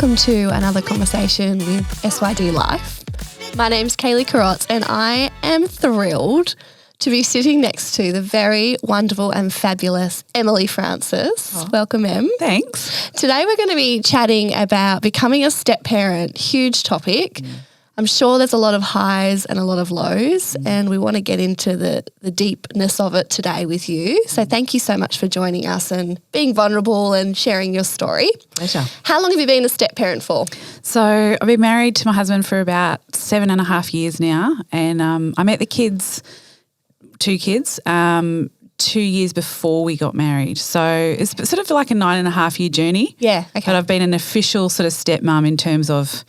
welcome to another conversation with SYD Life. My name's Kaylee Carrotts and I am thrilled to be sitting next to the very wonderful and fabulous Emily Francis. Oh. Welcome, Em. Thanks. Today we're going to be chatting about becoming a step parent, huge topic. I'm sure there's a lot of highs and a lot of lows, and we want to get into the deepness of it today with you. So thank you so much for joining us and being vulnerable and sharing your story. Pleasure. How long have you been a step parent for? So I've been married to my husband for about 7.5 years now, and I met the kids, two kids, 2 years before we got married. So it's sort of like a 9.5 year journey. Yeah, okay. But I've been an official sort of stepmom in terms of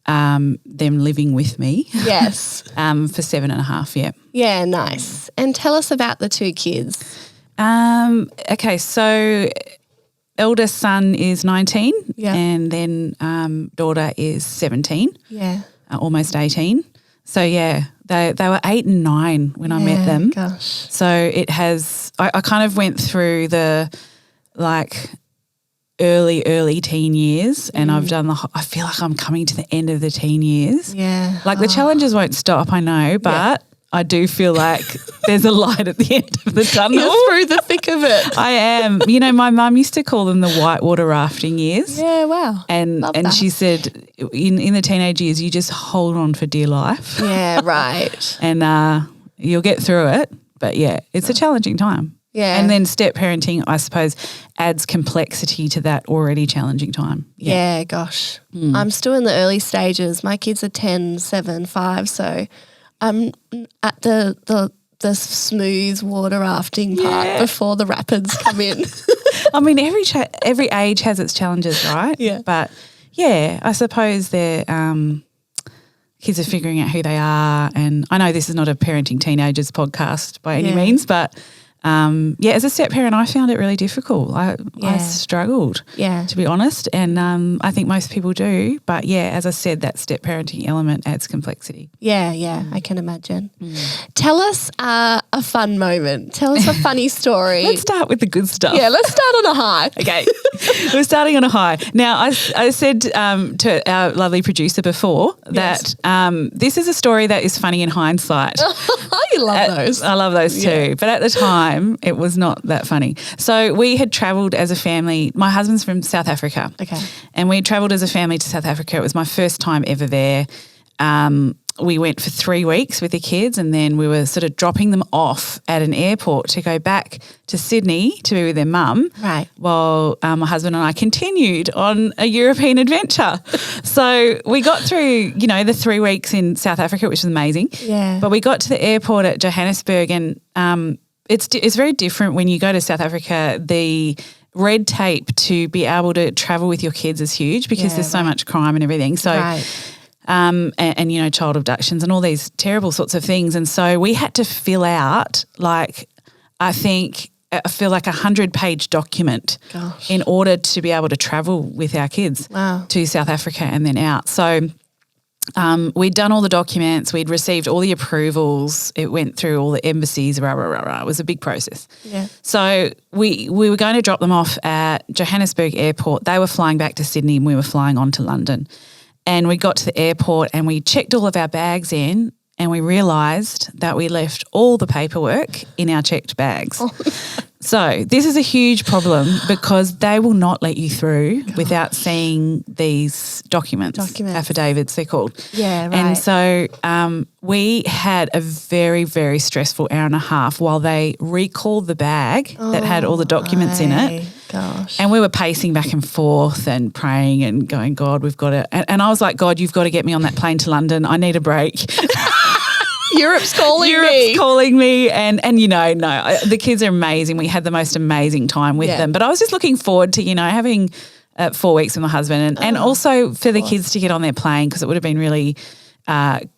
them living with me. Yes. For 7.5, yeah. Yeah, nice. And tell us about the two kids. Okay, so eldest son is 19 and then daughter is 17. Yeah. Almost 18. So, yeah, they were 8 and 9 when I met them. Gosh. So it has – I kind of went through the early teen years and I've done I feel like I'm coming to the end of the teen years. Yeah. The challenges won't stop, I know, but I do feel like there's a light at the end of the tunnel. You're through the thick of it. I am. You know, my mum used to call them the whitewater rafting years. Yeah, wow. And she said in the teenage years you just hold on for dear life. Yeah, right. And you'll get through it. But, yeah, it's a challenging time. Yeah. And then step parenting, I suppose, adds complexity to that already challenging time. Yeah, gosh. I'm still in the early stages. My kids are 10, 7, 5, so I'm at the smooth water rafting part before the rapids come in. I mean, every age has its challenges, right? Yeah. But, yeah, I suppose they're kids are figuring out who they are. And I know this is not a parenting teenagers podcast by any means, but as a step parent, I found it really difficult. I struggled, to be honest, and I think most people do. But, as I said, that step parenting element adds complexity. Yeah, I can imagine. Tell us a fun moment. Tell us a funny story. Let's start with the good stuff. Yeah, let's start on a high. Okay, we're starting on a high. Now, I said to our lovely producer before that this is a story that is funny in hindsight. You love those. I love those too. But at the time, it was not that funny. So we had travelled as a family. My husband's from South Africa. Okay. And we travelled as a family to South Africa. It was my first time ever there. We went for 3 weeks with the kids and then we were sort of dropping them off at an airport to go back to Sydney to be with their mum. Right. While my husband and I continued on a European adventure. So we got through, the 3 weeks in South Africa, which was amazing. Yeah. But we got to the airport at Johannesburg and it's very different when you go to South Africa. The red tape to be able to travel with your kids is huge because there's so much crime and everything. So, and child abductions and all these terrible sorts of things. And so we had to fill out I feel like 100-page document in order to be able to travel with our kids to South Africa and then out. So we'd done all the documents, we'd received all the approvals, it went through all the embassies, It was a big process. Yeah. So we were going to drop them off at Johannesburg Airport. They were flying back to Sydney and we were flying on to London. And we got to the airport and we checked all of our bags in and we realised that we left all the paperwork in our checked bags. Oh. So this is a huge problem because they will not let you through without seeing these documents, affidavits they're called. Yeah, right. And so we had a very, very stressful hour and a half while they recalled the bag that had all the documents in it. Gosh. And we were pacing back and forth and praying and going, God, we've got to – and I was like, God, you've got to get me on that plane to London. I need a break. Europe's calling me. And the kids are amazing. We had the most amazing time with them. But I was just looking forward to, having 4 weeks with my husband and also for the kids to get on their plane because it would have been really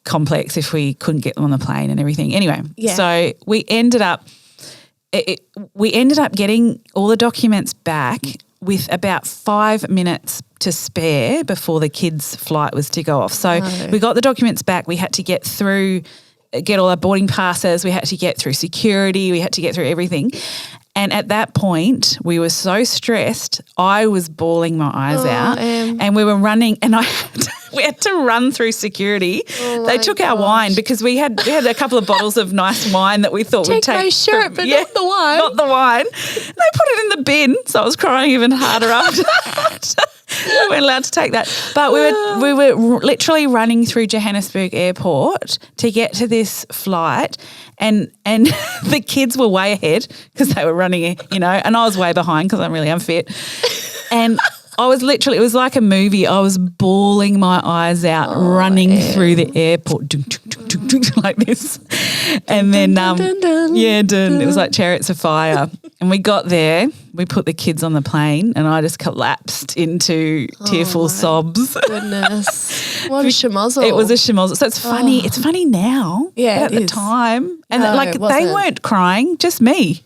complex if we couldn't get them on the plane and everything. Anyway, so we ended up getting all the documents back with about 5 minutes to spare before the kids' flight was to go off. So we got the documents back. We had to get all our boarding passes. We had to get through security. We had to get through everything. And at that point, we were so stressed, I was bawling my eyes out, and we were running, and we had to run through security. They took our wine because we had a couple of bottles of nice wine that we thought we'd take. Take my shirt, but not the wine. Not the wine. They put it in the bin, so I was crying even harder after that. We weren't allowed to take that. But we were literally running through Johannesburg Airport to get to this flight, and the kids were way ahead because they were running, and I was way behind because I'm really unfit. And I was literally, it was like a movie. I was bawling my eyes out running through the airport like this. And then, it was like Chariots of Fire. And we got there, we put the kids on the plane, and I just collapsed into tearful sobs. Goodness. What a schmozzle. It was a schmozzle. So it's funny. It's funny now. Yeah, but at the time. And they weren't crying, just me.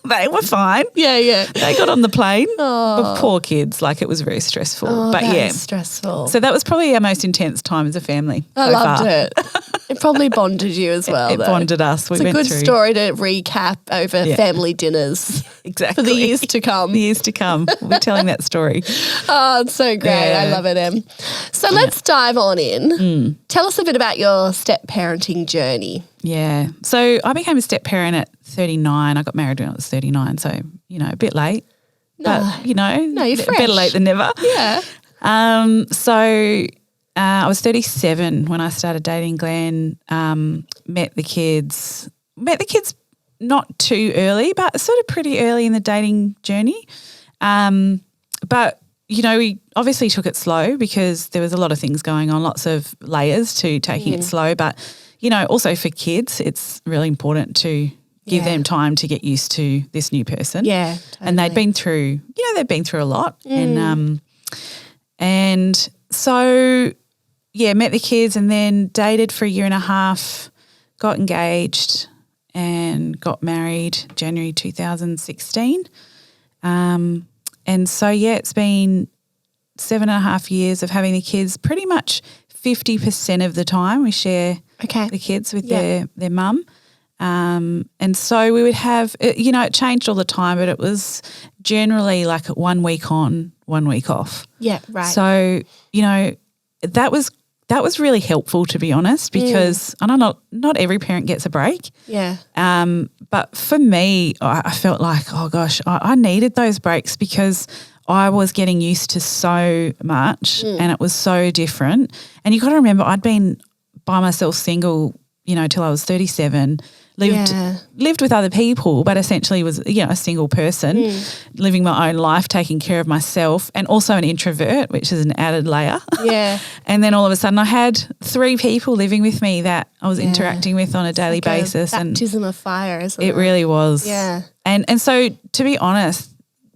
They were fine. Yeah. They got on the plane. But poor kids. It was very stressful. But that's stressful. So that was probably our most intense time as a family. I loved it. It probably bonded you as well. It bonded us. It's a good story to recap over family dinners. Exactly. For the years to come. The years to come. We'll be telling that story. Oh, it's so great. Yeah. I love it, Em. So let's dive on in. Tell us a bit about your step parenting journey. Yeah. So I became a step parent at 39. I got married when I was 39, so, a bit late. But, No, you're fresh. Better late than never. Yeah. So I was 37 when I started dating Glenn, met the kids not too early, but sort of pretty early in the dating journey. But, we obviously took it slow because there was a lot of things going on, lots of layers to taking it slow. But, also for kids, it's really important to give them time to get used to this new person. Yeah, totally. And they'd been through, a lot. And so, met the kids and then dated for a year and a half, got engaged and got married January 2016. And so, it's been 7.5 years of having the kids. Pretty much 50% of the time we share the kids with their mum. And so we would have, it changed all the time, but it was generally like 1 week on, 1 week off. Yeah, right. So, that was really helpful, to be honest, because I know not every parent gets a break. Yeah. But for me, I felt like, oh gosh, I needed those breaks because I was getting used to so much and it was so different. And you got to remember, I'd been by myself single, till I was 37, lived with other people, but essentially was, a single person, living my own life, taking care of myself, and also an introvert, which is an added layer. Yeah. And then all of a sudden I had 3 people living with me that I was interacting with on a daily basis. Baptism of fire, isn't it? It really was. Yeah. And so, to be honest,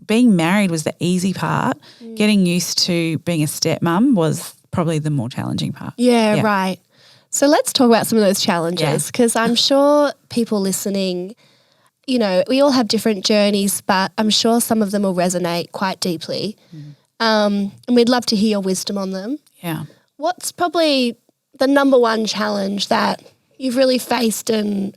being married was the easy part. Getting used to being a stepmom was probably the more challenging part. Yeah, right. So let's talk about some of those challenges because I'm sure people listening, we all have different journeys, but I'm sure some of them will resonate quite deeply. And we'd love to hear your wisdom on them. Yeah. What's probably the number one challenge that you've really faced and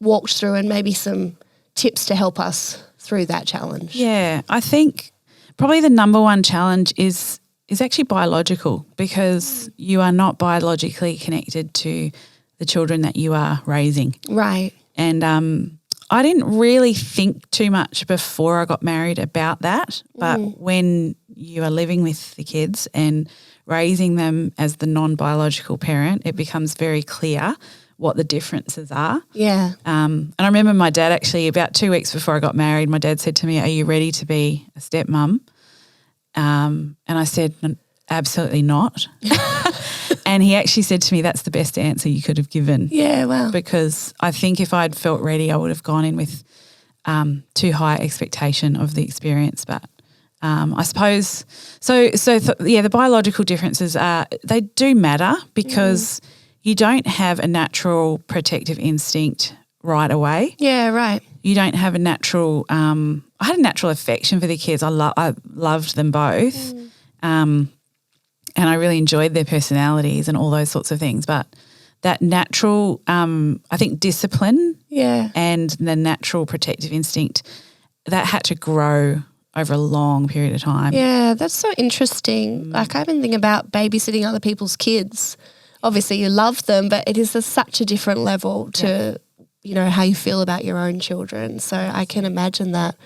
walked through, and maybe some tips to help us through that challenge? Yeah, I think probably the number one challenge is actually biological, because you are not biologically connected to the children that you are raising. Right. And I didn't really think too much before I got married about that, but when you are living with the kids and raising them as the non-biological parent, it becomes very clear what the differences are. Yeah. And I remember my dad actually, about 2 weeks before I got married, my dad said to me, "Are you ready to be a stepmom?" And I said, "Absolutely not." And he actually said to me, "That's the best answer you could have given." Yeah, wow. Because I think if I'd felt ready, I would have gone in with too high expectation of the experience. But I suppose the biological differences they do matter, because you don't have a natural protective instinct right away. Yeah, right. You don't have a natural I had a natural affection for the kids. I loved them both. And I really enjoyed their personalities and all those sorts of things. But that natural, I think, discipline and the natural protective instinct, that had to grow over a long period of time. Yeah, that's so interesting. Like, I even think about babysitting other people's kids. Obviously you love them, but it is such a different level to, you know, how you feel about your own children. So I can imagine that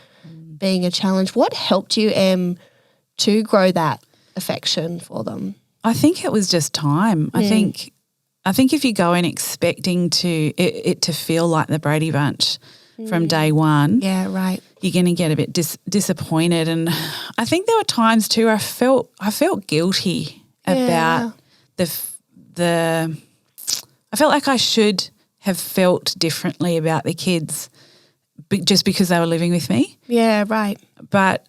being a challenge. What helped you, Em, to grow that affection for them? I think it was just time. I think if you go in expecting it to feel like the Brady Bunch from day one, you're going to get a bit disappointed. And I think there were times too I felt guilty about I felt like I should have felt differently about the kids just because they were living with me. Yeah, right. But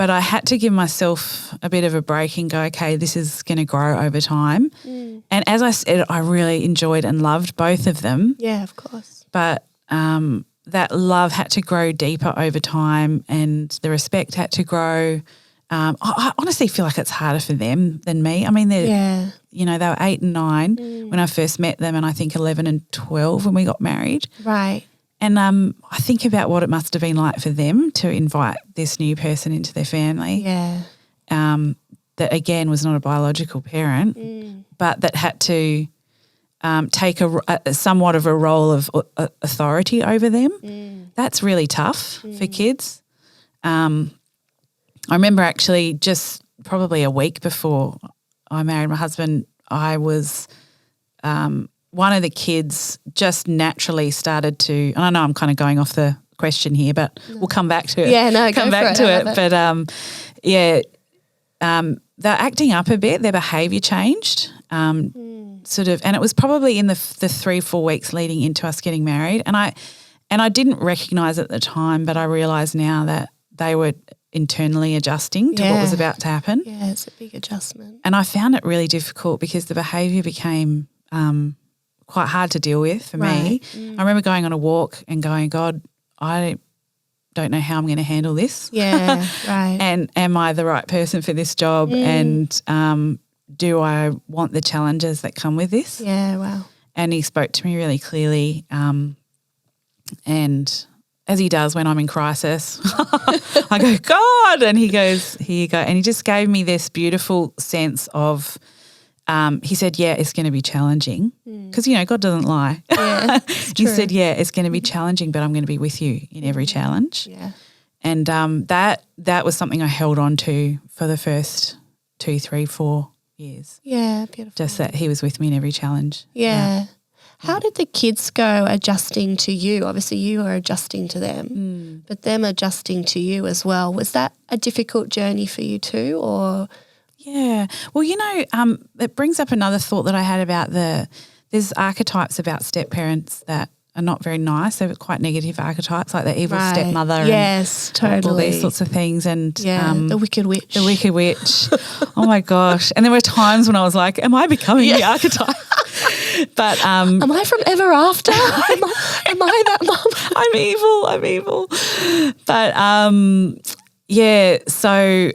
I had to give myself a bit of a break and go, okay, this is going to grow over time. And as I said, I really enjoyed and loved both of them. Yeah, of course. But that love had to grow deeper over time, and the respect had to grow. I honestly feel like it's harder for them than me. I mean, they were 8 and 9 when I first met them, and I think 11 and 12 when we got married. Right. And I think about what it must have been like for them to invite this new person into their family. Yeah. That again was not a biological parent, but that had to take somewhat of a role of authority over them. That's really tough for kids. I remember actually just probably a week before I married my husband, I was one of the kids just naturally started to, and I know I'm kind of going off the question here, but we'll come back to it. Yeah, no, come back to it. But they're acting up a bit. Their behaviour changed, sort of, and it was probably in the 3-4 weeks leading into us getting married. And I didn't recognise at the time, but I realise now that they were internally adjusting to what was about to happen. Yeah, it's a big adjustment. And I found it really difficult because the behaviour became quite hard to deal with for me. I remember going on a walk and going, God, I don't know how I'm going to handle this. Yeah, right. And am I the right person for this job? And do I want the challenges that come with this? Yeah, wow. And he spoke to me really clearly, and as he does when I'm in crisis, I go, God, and he goes, here you go. And he just gave me this beautiful sense of, he said, yeah, it's going to be challenging because, you know, God doesn't lie. Yeah, he said, yeah, it's going to be challenging, but I'm going to be with you in every challenge. Yeah. And that was something I held on to for the first 2, 3, 4 years. Yeah, beautiful. Just that he was with me in every challenge. Yeah. How did the kids go adjusting to you? Obviously you were adjusting to them, but them adjusting to you as well. Was that a difficult journey for you too, or? Yeah. Well, you know, it brings up another thought that I had about there's archetypes about step parents that are not very nice. They're quite negative archetypes, like the evil stepmother. Yes, and totally. all these sorts of things. And the wicked witch. The wicked witch. Oh my gosh. And there were times when I was like, am I becoming the archetype? But am I from Ever After? am I that mum? I'm evil. But so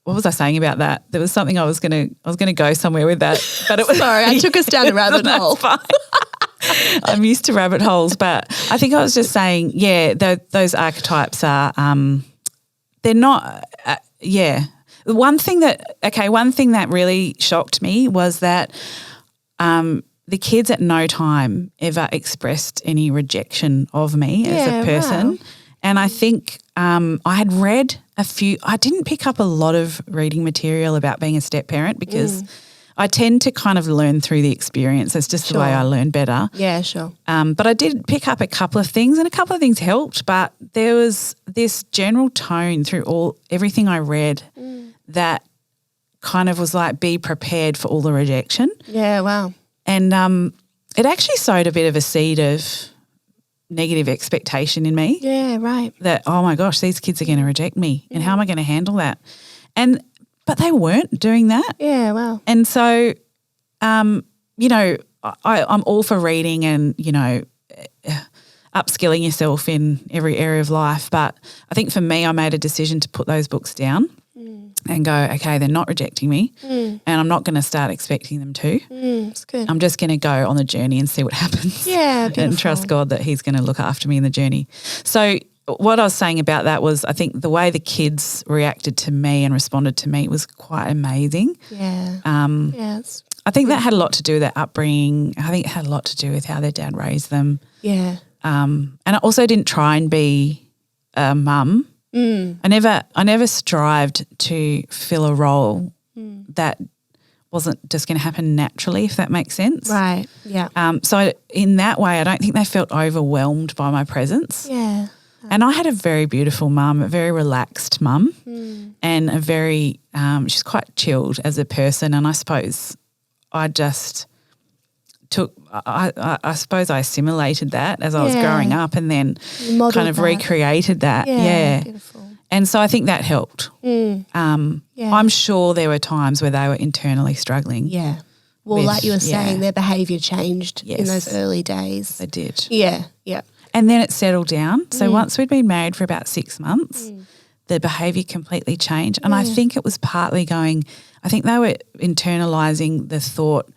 what was I saying about that? There was something I was gonna go somewhere with that. But it was sorry, I took us down a rabbit hole. Fine. I'm used to rabbit holes, but I think I was just saying, those archetypes are they're not One thing that really shocked me was that the kids at no time ever expressed any rejection of me as a person. Wow. And I think I had read I didn't pick up a lot of reading material about being a step parent because I tend to kind of learn through the experience. It's just the way I learn better. Yeah, sure. But I did pick up a couple of things, and a couple of things helped, but there was this general tone through everything I read that kind of was like, be prepared for all the rejection. Yeah, wow. And it actually sowed a bit of a seed of negative expectation in me. Yeah, right. That, oh my gosh, these kids are going to reject me and how am I going to handle that? But they weren't doing that. Yeah, wow. And so, you know, I'm all for reading and, you know, upskilling yourself in every area of life. But I think for me, I made a decision to put those books down and go, okay, they're not rejecting me and I'm not going to start expecting them to. It's good. I'm just going to go on the journey and see what happens. Yeah, beautiful. And trust God that he's going to look after me in the journey. So what I was saying about that was I think the way the kids reacted to me and responded to me was quite amazing. Yeah. I think that had a lot to do with their upbringing. I think it had a lot to do with how their dad raised them. Yeah. And I also didn't try and be a mum. I never strived to fill a role that wasn't just going to happen naturally, if that makes sense. Right, yeah. So in that way, I don't think they felt overwhelmed by my presence. Yeah. And I had a very beautiful mum, a very relaxed mum and a very she's quite chilled as a person, and I suppose I just I suppose I assimilated that as I was growing up and then kind of recreated that. Yeah. Beautiful. And so I think that helped. I'm sure there were times where they were internally struggling. Yeah. Well, like you were saying, their behaviour changed in those early days. They did. Yeah, yeah. And then it settled down. So once we'd been married for about 6 months, the behaviour completely changed. And I think it was partly I think they were internalising the thought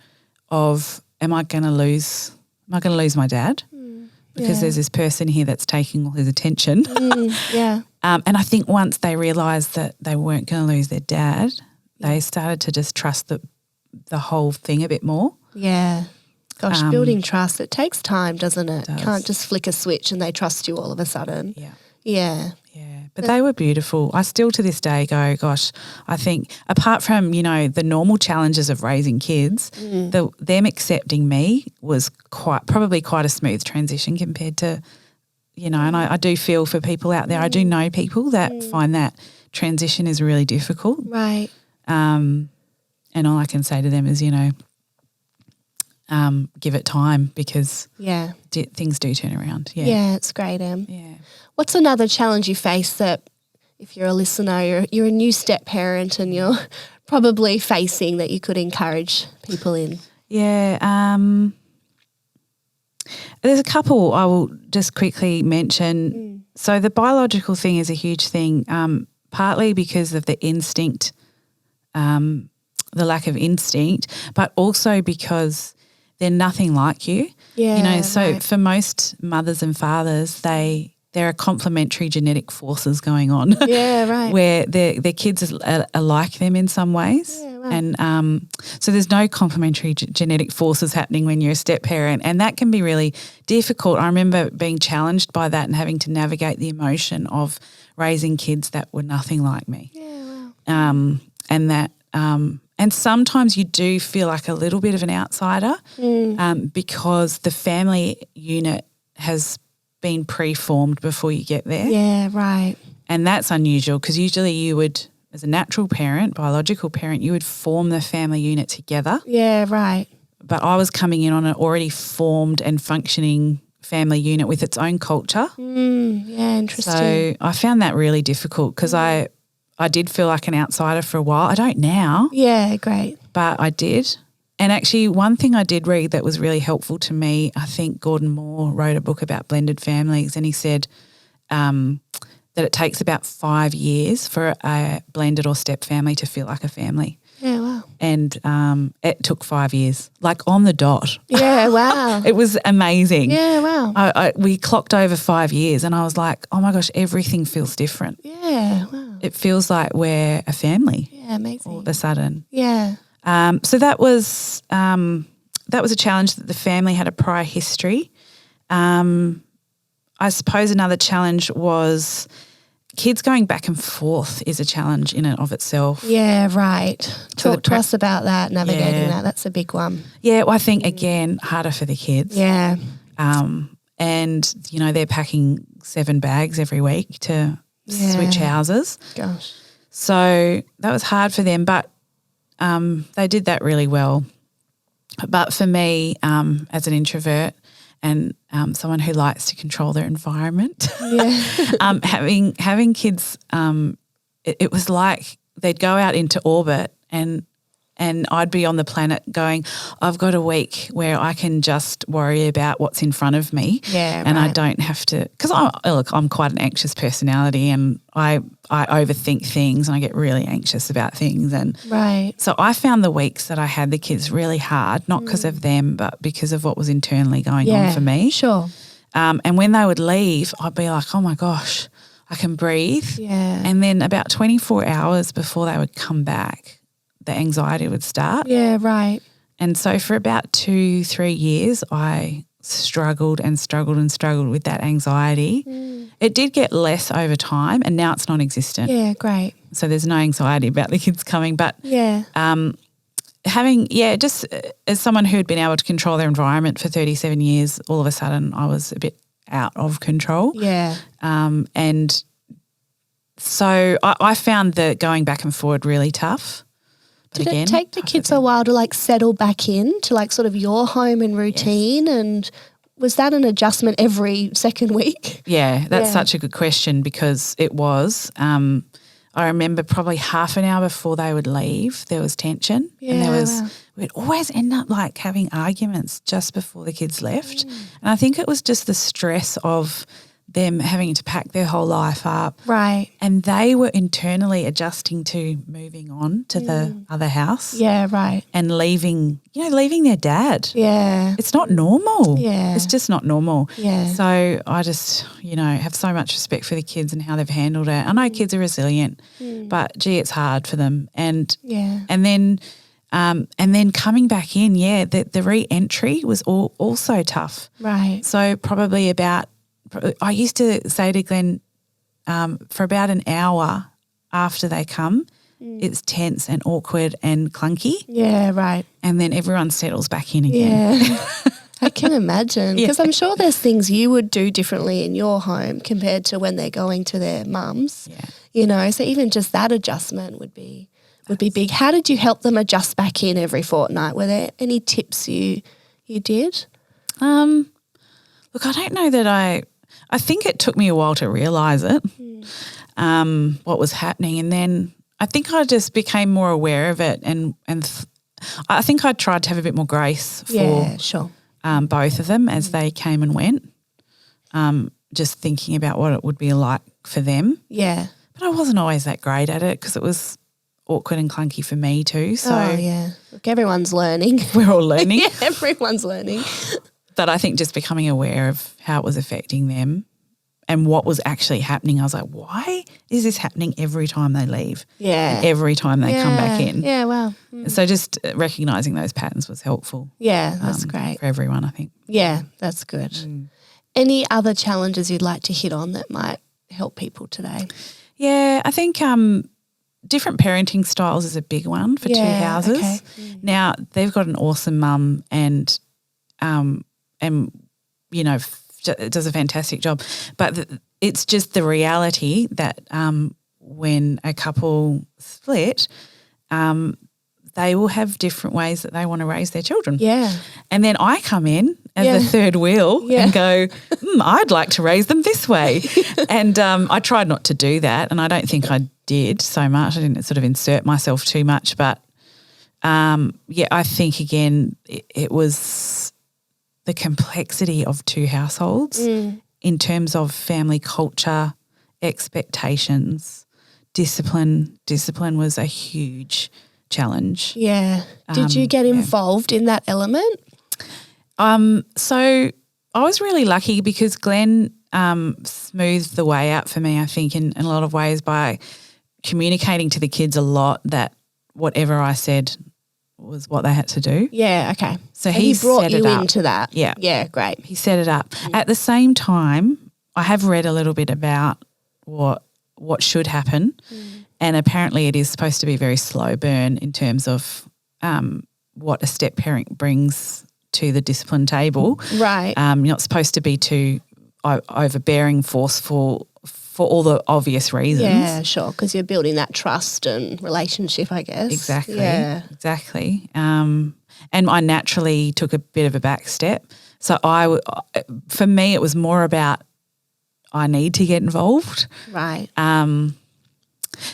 of, am I going to lose my dad? Because there's this person here that's taking all his attention. And I think once they realised that they weren't going to lose their dad, they started to just trust the whole thing a bit more. Yeah. Gosh, building trust, it takes time, doesn't it? You can't just flick a switch and they trust you all of a sudden. Yeah. Yeah. Yeah. But they were beautiful. I still to this day go, gosh, I think apart from, the normal challenges of raising kids, them accepting me was probably quite a smooth transition compared to, and I do feel for people out there. I do know people that find that transition is really difficult. Right. And all I can say to them is, give it time because things do turn around. Yeah. Yeah, it's great, Em. Yeah. What's another challenge you face that if you're a listener, you're a new step parent and you're probably facing that you could encourage people in? Yeah. There's a couple I will just quickly mention. So the biological thing is a huge thing, partly because of the instinct, the lack of instinct, but also because they're nothing like you. Yeah. So for most mothers and fathers, there are complementary genetic forces going on. Yeah, right. Where their kids are like them in some ways. Yeah, right. And so there's no complementary genetic forces happening when you're a step parent, and that can be really difficult. I remember being challenged by that and having to navigate the emotion of raising kids that were nothing like me. Yeah, wow. And sometimes you do feel like a little bit of an outsider because the family unit has been pre-formed before you get there. Yeah, right. And that's unusual because usually you would, as a natural parent, biological parent, you would form the family unit together. Yeah, right. But I was coming in on an already formed and functioning family unit with its own culture. Yeah, interesting. So I found that really difficult because I did feel like an outsider for a while. I don't now. Yeah, great. But I did. And actually one thing I did read that was really helpful to me, I think Gordon Moore wrote a book about blended families, and he said that it takes about 5 years for a blended or step family to feel like a family. Yeah, wow. And it took 5 years, like on the dot. Yeah, wow. It was amazing. Yeah, wow. We clocked over 5 years and I was like, oh my gosh, everything feels different. Yeah, wow. It feels like we're a family. Yeah, amazing. All of a sudden. Yeah. So that was a challenge that the family had a prior history. I suppose another challenge was kids going back and forth is a challenge in and of itself. Yeah, right. Talk to us about that, navigating that. That's a big one. Yeah, well, I think, again, harder for the kids. Yeah. And, they're packing 7 bags every week to switch houses. Gosh. So that was hard for them, but they did that really well. But for me, as an introvert and someone who likes to control their environment, having kids, it was like they'd go out into orbit and and I'd be on the planet going, I've got a week where I can just worry about what's in front of me. Yeah, and right. I don't have to, because I'm quite an anxious personality, and I overthink things and I get really anxious about things. And Right. so I found the weeks that I had the kids really hard, not because of them, but because of what was internally going on for me. Sure. And when they would leave, I'd be like, oh my gosh, I can breathe. Yeah. And then about 24 hours before they would come back, the anxiety would start. Yeah, right. And so for about 2-3 years, I struggled with that anxiety. It did get less over time, and now it's non-existent. Yeah, great. So there's no anxiety about the kids coming. But Yeah. just as someone who had been able to control their environment for 37 years, all of a sudden I was a bit out of control. Yeah. And so I found the going back and forward really tough. But Did it take the kids a while to like settle back in to like sort of your home and routine? Yes. And was that an adjustment every second week? Yeah, that's such a good question, because it was. I remember probably half an hour before they would leave, there was tension. Yeah, And we'd always end up like having arguments just before the kids left. And I think it was just the stress of them having to pack their whole life up. Right. And they were internally adjusting to moving on to the other house. Yeah, right. And leaving their dad. Yeah. It's not normal. Yeah. It's just not normal. Yeah. So I just, have so much respect for the kids and how they've handled it. I know kids are resilient, but gee, it's hard for them. And then coming back in, the re-entry was also tough. Right. So probably I used to say to Glenn, for about an hour after they come, it's tense and awkward and clunky. Yeah, right. And then everyone settles back in again. Yeah. I can imagine, because I'm sure there's things you would do differently in your home compared to when they're going to their mums. Yeah. So even just that adjustment would be big. How did you help them adjust back in every fortnight? Were there any tips you did? Look, I don't know that I think it took me a while to realise it, what was happening. And then I think I just became more aware of it, and I think I tried to have a bit more grace for both of them as they came and went, just thinking about what it would be like for them. Yeah. But I wasn't always that great at it because it was awkward and clunky for me too. So Look, everyone's learning. We're all learning. Yeah, everyone's learning. But I think just becoming aware of how it was affecting them and what was actually happening, I was like, why is this happening every time they leave? Yeah. And every time they come back in. Yeah, wow. So just recognising those patterns was helpful. Yeah, that's great. For everyone, I think. Yeah, that's good. Any other challenges you'd like to hit on that might help people today? Yeah, I think different parenting styles is a big one for two houses. Okay. Now, they've got an awesome mum and does a fantastic job. But it's just the reality that when a couple split, they will have different ways that they want to raise their children. Yeah. And then I come in as the third wheel and go, I'd like to raise them this way. And I tried not to do that, and I don't think I did so much. I didn't sort of insert myself too much. But, I think, again, it was the complexity of two households in terms of family culture, expectations, discipline. Discipline was a huge challenge. Yeah. Did you get involved in that element? So I was really lucky because Glenn smoothed the way out for me, I think, in a lot of ways by communicating to the kids a lot that whatever I said was what they had to do. Yeah, okay. So he brought set you it up. into that. Yeah. Yeah, great. He set it up. At the same time, I have read a little bit about what should happen, and apparently it is supposed to be a very slow burn in terms of what a step parent brings to the discipline table. Right. You're not supposed to be too overbearing, forceful for all the obvious reasons. Yeah, sure, because you're building that trust and relationship, I guess. Exactly. Yeah. Exactly. And I naturally took a bit of a back step. So for me, it was more about I need to get involved. Right.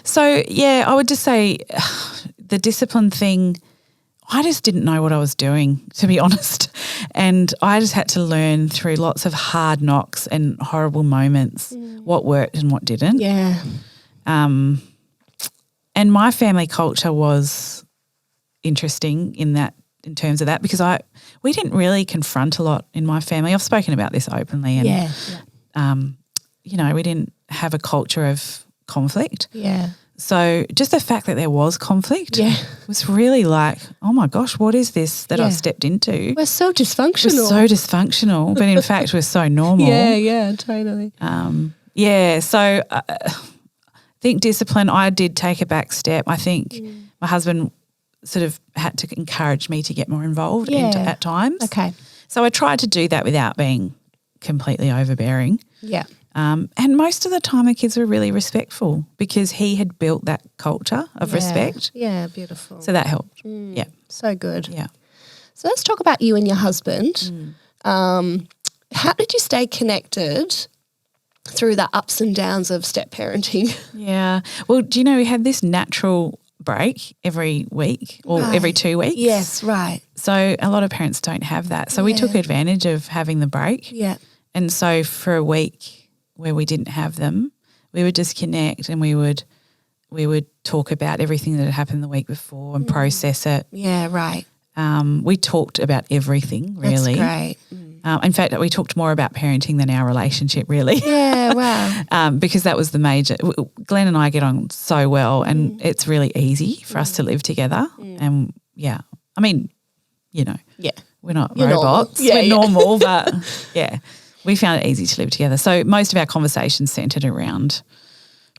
So, I would just say the discipline thing, I just didn't know what I was doing, to be honest. And I just had to learn through lots of hard knocks and horrible moments what worked and what didn't. Yeah. And my family culture was interesting in terms of that, because we didn't really confront a lot in my family. I've spoken about this openly, and we didn't have a culture of conflict. Yeah. So just the fact that there was conflict was really like, oh my gosh, what is this that I've stepped into? We're so dysfunctional. But in fact we're so normal. Yeah, totally. So I think discipline, I did take a back step. I think my husband sort of had to encourage me to get more involved at times. Okay. So I tried to do that without being completely overbearing. Yeah. And most of the time the kids were really respectful because he had built that culture of respect. Yeah, beautiful. So that helped. Yeah. So good. Yeah. So let's talk about you and your husband. How did you stay connected through the ups and downs of step parenting? Yeah. Well, do you know we had this natural break every week or every 2 weeks? Yes, right. So a lot of parents don't have that. So we took advantage of having the break. Yeah. And so for a week where we didn't have them, we would just connect and we would talk about everything that had happened the week before and process it. Yeah, right. We talked about everything, really. That's great. In fact, we talked more about parenting than our relationship, really. Yeah, wow. Because that was the major. Glenn and I get on so well, and it's really easy for us to live together. And I mean, we're not You're robots. Normal. We're normal, but we found it easy to live together. So most of our conversations centred around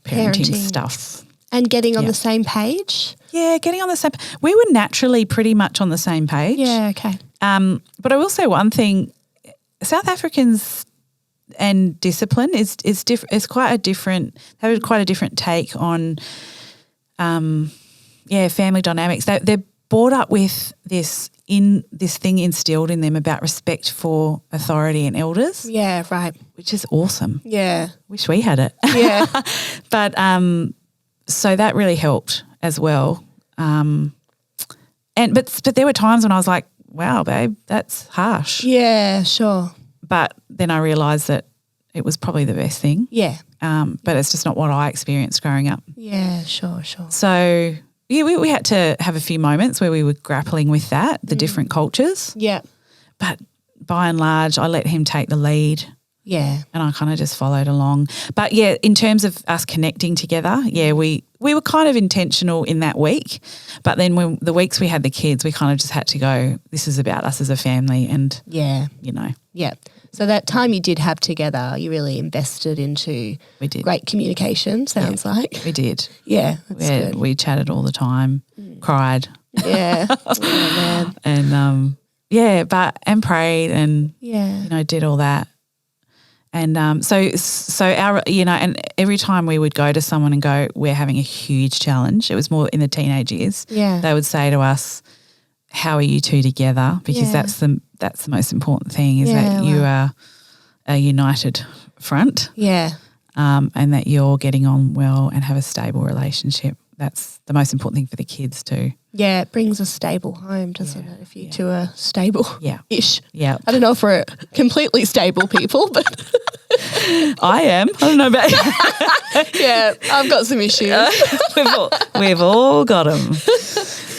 parenting stuff. And getting on the same page? Yeah, getting on the same. We were naturally pretty much on the same page. Yeah, okay. But I will say one thing: South Africans and discipline is quite a different. They have quite a different take on, family dynamics. They're brought up with this thing instilled in them about respect for authority and elders. Yeah, right. Which is awesome. Yeah. Wish we had it. Yeah. But so that really helped as well. But there were times when I was like, wow, babe, that's harsh. Yeah, sure. But then I realised that it was probably the best thing. Yeah. But it's just not what I experienced growing up. Yeah, sure. So we had to have a few moments where we were grappling with that, the different cultures. Yeah. But by and large, I let him take the lead. Yeah. And I kind of just followed along. But, in terms of us connecting together, we were kind of intentional in that week. But then when the weeks we had the kids, we kind of just had to go, this is about us as a family and, Yeah. So that time you did have together, you really invested into great communication, sounds like. We did. Yeah, that's good. We chatted all the time, cried. Yeah. Oh, man. And, and prayed and, did all that. And so our, and every time we would go to someone and go, we're having a huge challenge, it was more in the teenage years. Yeah. They would say to us, how are you two together? Because that's the most important thing is that you are a united front. Yeah. And that you're getting on well and have a stable relationship. That's the most important thing for the kids too. Yeah, it brings a stable home, doesn't it? If you two are stable-ish. Yeah. I don't know if we're completely stable people, but I am. I don't know about you. Yeah, I've got some issues. We've all got them.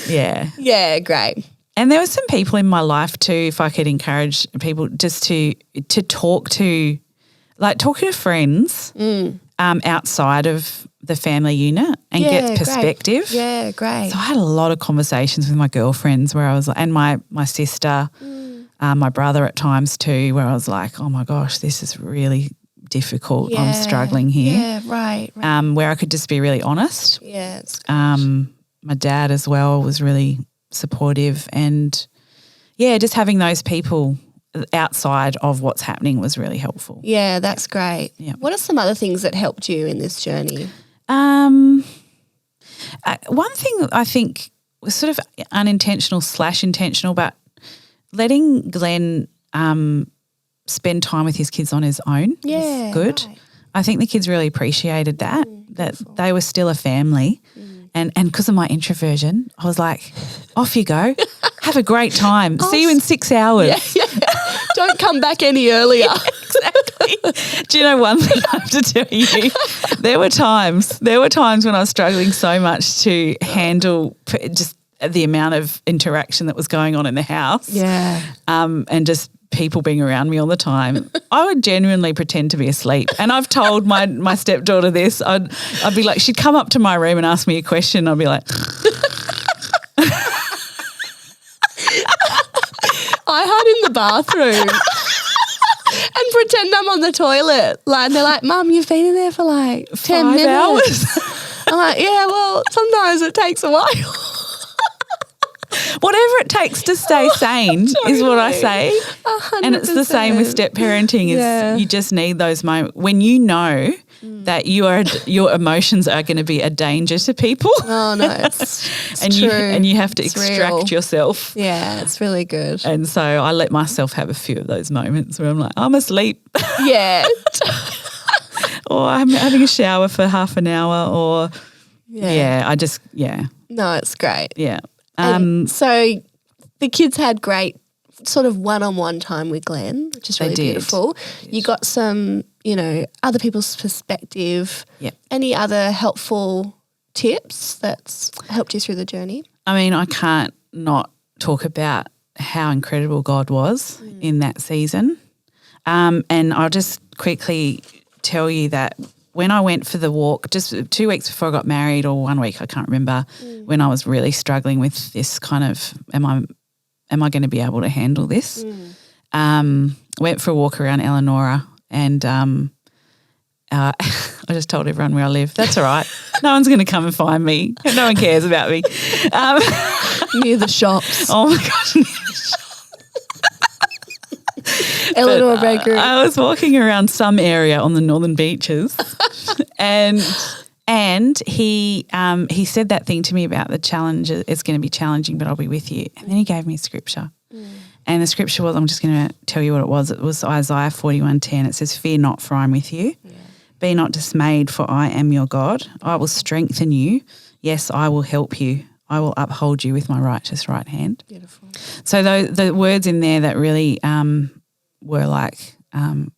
Yeah. Yeah, great. And there were some people in my life too, if I could encourage people just to talk to, like talking to friends outside of the family unit and get perspective. Great. Yeah, great. So I had a lot of conversations with my girlfriends where I was like, and my sister, my brother at times too, where I was like, oh my gosh, this is really difficult. I'm struggling here. Yeah, right. Where I could just be really honest. Yeah, it's good. My dad as well was really supportive and, just having those people outside of what's happening was really helpful. Yeah, that's great. Yeah. What are some other things that helped you in this journey? One thing I think was sort of unintentional/intentional, but letting Glenn spend time with his kids on his own was good. Right. I think the kids really appreciated that they were still a family And because of my introversion, I was like, off you go. Have a great time. See you in 6 hours. Yeah. Don't come back any earlier. Exactly. Do you know one thing I have to tell you? There were times when I was struggling so much to handle just the amount of interaction that was going on in the house. Yeah. And just people being around me all the time. I would genuinely pretend to be asleep. And I've told my stepdaughter this. I'd be like, she'd come up to my room and ask me a question. I'd be like, I hide in the bathroom and pretend I'm on the toilet. Like, they're like, Mum, you've been in there for like 10 5 minutes. hours. I'm like, yeah, well, sometimes it takes a while. Whatever it takes to stay sane is what I say. 100%. And it's the same with step parenting. You just need those moments when you know that your emotions are going to be a danger to people. Oh no, it's and true. you have to It's extract real. yourself. Yeah, it's really good. And so I let myself have a few of those moments where I'm like, I'm asleep. Yeah. Or I'm having a shower for half an hour or No, it's great. Yeah. So the kids had great sort of one-on-one time with Glenn, which is really beautiful. You got some, other people's perspective. Yep. Any other helpful tips that's helped you through the journey? I mean, I can't not talk about how incredible God was in that season. And I'll just quickly tell you that when I went for the walk, just 2 weeks before I got married or 1 week, I can't remember, when I was really struggling with this kind of, am I going to be able to handle this? Went for a walk around Eleanora and I just told everyone where I live. That's all right. No one's going to come and find me. No one cares about me. Near the shops. Oh, my gosh, near the shops. Eleanor Bakery. I was walking around some area on the northern beaches and he said that thing to me about the challenge. It's going to be challenging, but I'll be with you. And then he gave me a scripture. And the scripture was, I'm just going to tell you what it was. It was Isaiah 41:10. It says, fear not, for I'm with you. Yeah. Be not dismayed, for I am your God. I will strengthen you. Yes, I will help you. I will uphold you with my righteous right hand. Beautiful. So the words in there that really were like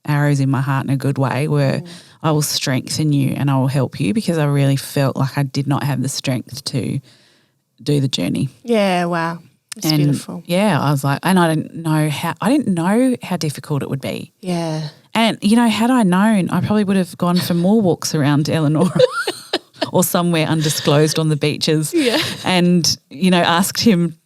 arrows in my heart in a good way were I will strengthen you and I will help you, because I really felt like I did not have the strength to do the journey. Yeah, wow. It's beautiful. Yeah, I was like, and I didn't know how difficult it would be. Yeah. And, had I known, I probably would have gone for more walks around Eleanor or somewhere undisclosed on the beaches. Yeah. And, asked him,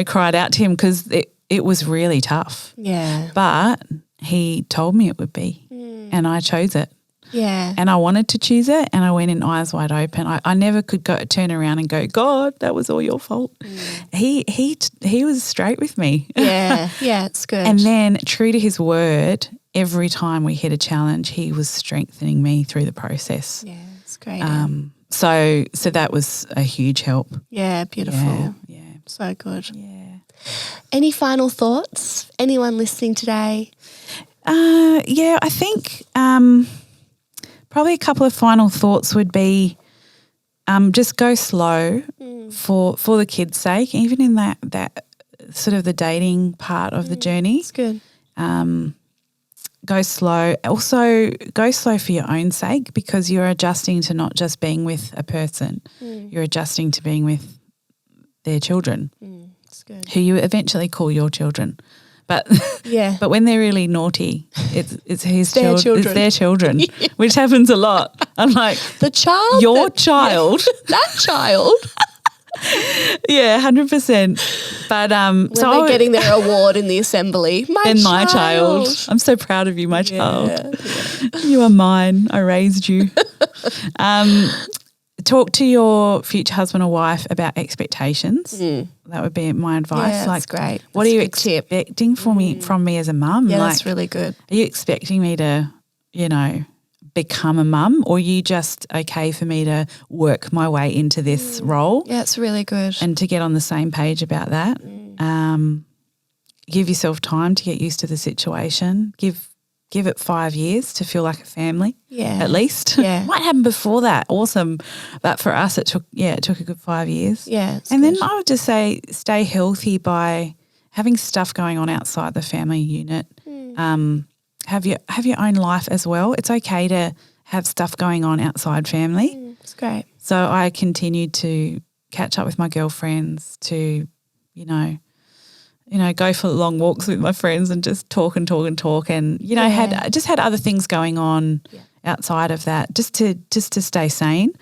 cried out to him, because it was really tough. Yeah. But he told me it would be and I chose it. Yeah. And I wanted to choose it and I went in eyes wide open. I never could turn around and go, God, that was all your fault. He was straight with me. Yeah. Yeah, it's good. And then true to his word, every time we hit a challenge, he was strengthening me through the process. Yeah, it's great. So that was a huge help. Yeah, beautiful. Yeah. So good. Yeah. Any final thoughts? Anyone listening today? I think probably a couple of final thoughts would be just go slow for the kids' sake, even in that sort of the dating part of the journey. It's good. Go slow. Also go slow for your own sake, because you're adjusting to not just being with a person. You're adjusting to being with their children, It's good. who you eventually call your children. But but when they're really naughty, it's his their children. It's their children, which happens a lot. I'm like, The child? your child. That child? Yeah, 100%. But When they're getting their award in the assembly. my child. I'm so proud of you, my child. Yeah. You are mine. I raised you. Talk to your future husband or wife about expectations. That would be my advice. Yeah, that's great. What That's are you a good tip. expecting from me as a mum? Yeah, like, that's really good. are you expecting me to, become a mum, or are you just okay for me to work my way into this role? Yeah, it's really good. And to get on the same page about that. Give yourself time to get used to the situation. Give give it 5 years to feel like a family. Yeah. At least. Yeah. Might happen before that. Awesome. But for us, it took a good 5 years. Yeah. And then I would just say stay healthy by having stuff going on outside the family unit. Have your own life as well. It's okay to have stuff going on outside family. It's great. So I continued to catch up with my girlfriends, to, go for long walks with my friends and just talk and, had other things going on outside of that just to stay sane.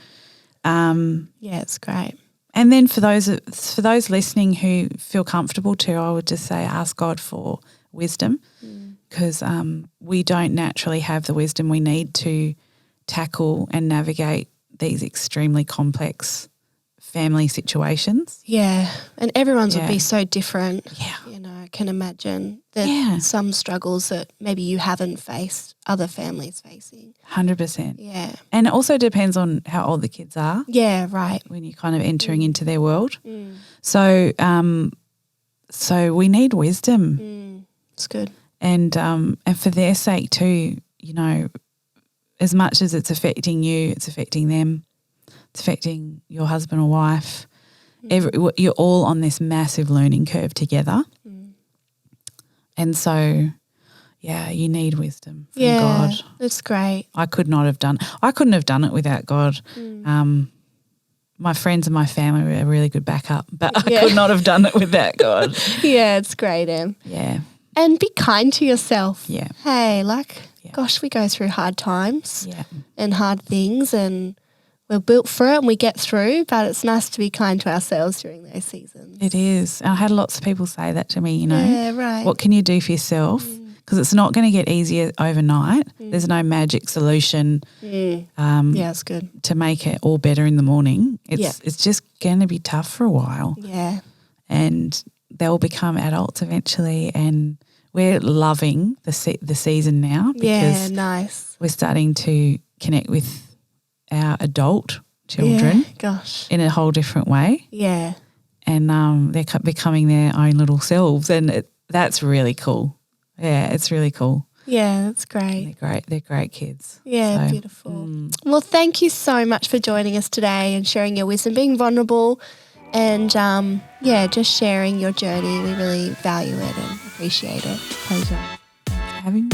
It's great. And then for those listening who feel comfortable to, I would just say ask God for wisdom, because we don't naturally have the wisdom we need to tackle and navigate these extremely complex family situations. Yeah, and everyone's would be so different. Yeah. I can imagine that some struggles that maybe you haven't faced, other families facing. 100%. Yeah. And it also depends on how old the kids are. Yeah, right. When you're kind of entering into their world. So we need wisdom. It's good. And for their sake too, as much as it's affecting you, it's affecting them. It's affecting your husband or wife. You're all on this massive learning curve together. And so, you need wisdom from God. Yeah, that's great. I couldn't have done it without God. My friends and my family were a really good backup, but I could not have done it without God. Yeah, it's great, Em. Yeah. And be kind to yourself. Yeah. Hey, gosh, we go through hard times and hard things, and we're built for it and we get through, but it's nice to be kind to ourselves during those seasons. It is. I had lots of people say that to me, Yeah, right. What can you do for yourself? Because it's not going to get easier overnight. There's no magic solution it's good. to make it all better in the morning. It's just going to be tough for a while. Yeah. And they'll become adults eventually, and we're loving the season now because nice. we're starting to connect with our adult children in a whole different way. Yeah. And they're becoming their own little selves, and that's really cool. Yeah, it's really cool. Yeah, that's great. They're great kids. Yeah, beautiful. Well, thank you so much for joining us today and sharing your wisdom, being vulnerable, and just sharing your journey. We really value it and appreciate it. Pleasure. Having